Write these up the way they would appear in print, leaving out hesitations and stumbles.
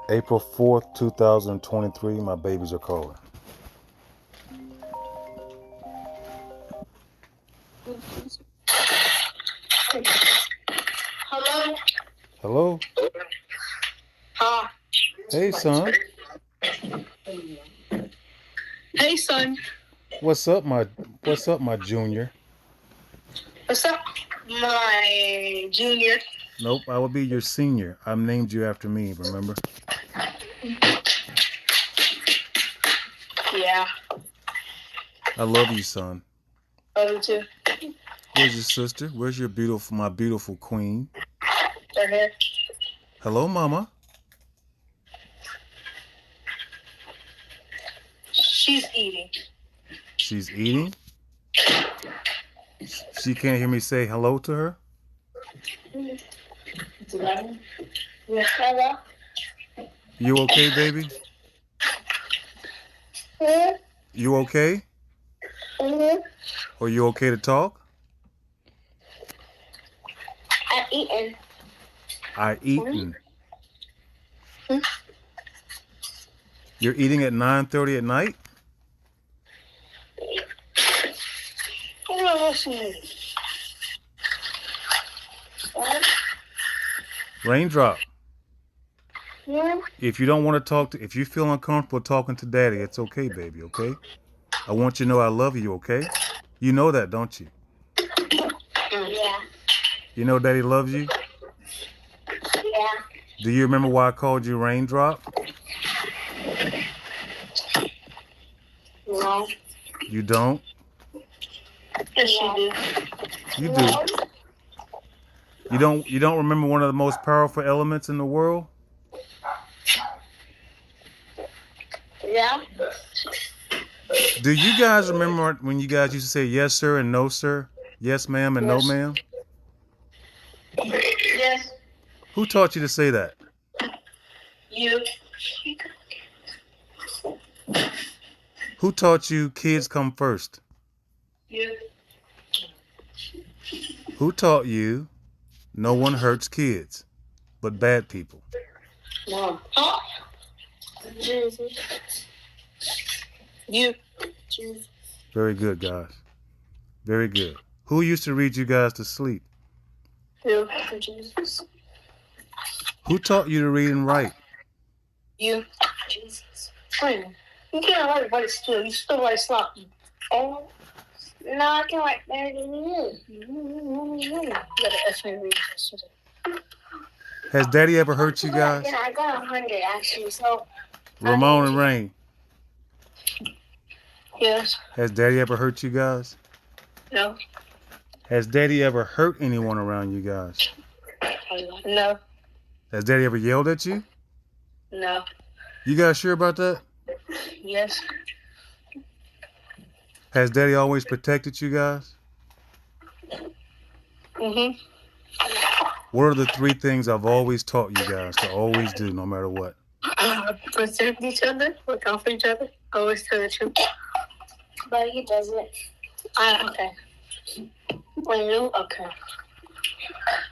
April 4th, 2023. My babies are calling. Hello? Hello? Hey, son. Hey, son. What's up, my junior? What's up, my junior? Nope, I will be your senior. I named you after me, remember? Yeah. I love you, son. Love you too. Where's your sister? Where's my beautiful queen? They're here. Hello, mama. She's eating. She's eating? She can't hear me say hello to her? Yeah. Hello? You okay, baby? You okay? Are you okay to talk? I'm eating. I eaten. You're eating at 9:30 at night? Raindrop. Yeah. If you don't want to if you feel uncomfortable talking to daddy, it's okay, baby, okay? I want you to know I love you, okay? You know that, don't you? Yeah. You know daddy loves you? Yeah. Do you remember why I called you Raindrop? No. You don't? Yes, you do. You do. You don't remember one of the most powerful elements in the world? Yeah. Do you guys remember when you guys used to say yes sir and no sir? Yes ma'am and no Yes. ma'am? Yes. Who taught you to say that? You. Who taught you kids come first? You. Who taught you no one hurts kids but bad people? No. Huh? Jesus. You. Jesus. Very good, guys. Very good. Who used to read you guys to sleep? You. Jesus. Who taught you to read and write? You. Jesus. Friend. You can't write still. You still write sloppy. Oh. No, I can write better than you. You gotta ask me to read yesterday. Has daddy ever hurt you guys? Yeah, I got 100 actually, so. Ramon and Rayne. Yes. Has daddy ever hurt you guys? No. Has daddy ever hurt anyone around you guys? No. Has daddy ever yelled at you? No. You guys sure about that? Yes. Has daddy always protected you guys? Mm-hmm. What are the 3 things I've always taught you guys to always do no matter what? Protect each other, look out for each other, always tell the truth. But he doesn't. Okay. When you, okay.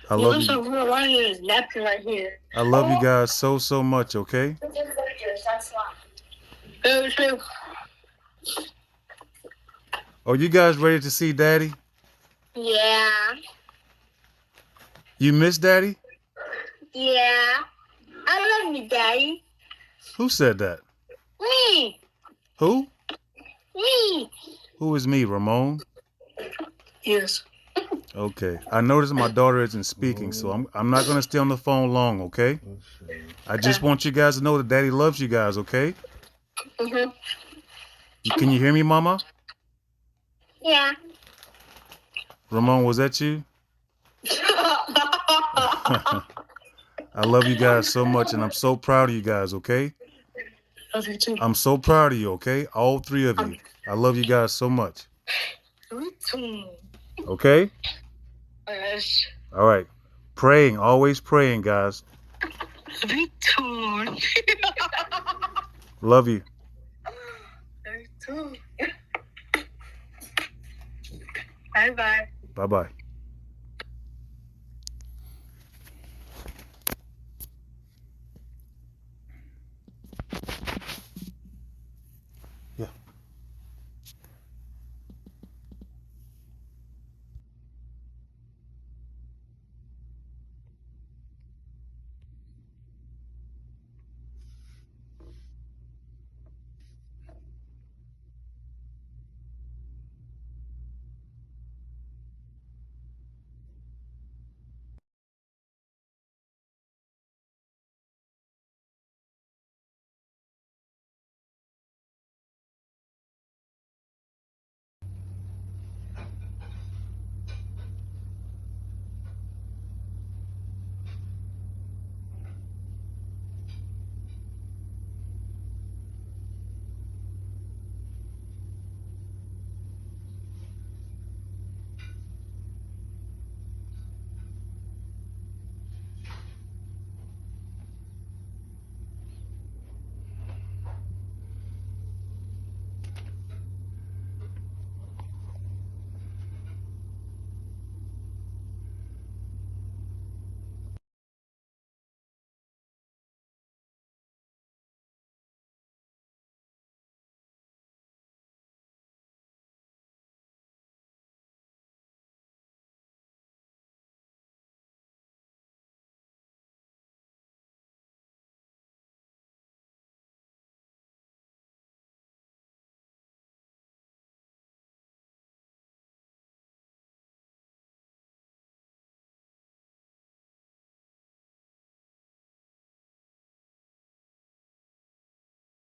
I love you. There's a right here, napkin right here. I love you guys so much, okay? Very true. Are you guys ready to see daddy? Yeah. You miss daddy? Yeah. I love you, Daddy. Who said that? Me. Who? Me. Who is me, Ramon? Yes. Okay. I noticed my daughter isn't speaking, so I'm not going to stay on the phone long, okay? I just want you guys to know that daddy loves you guys, okay? Mm-hmm. Can you hear me, mama? Yeah. Ramon, was that you? I love you guys so much, and I'm so proud of you guys, okay? Love you too. I'm so proud of you, okay? All 3 of you. I love you guys so much. Okay? Yes. All right. Praying, always praying, guys. Me too. Love you. Me too. Bye-bye. Bye-bye.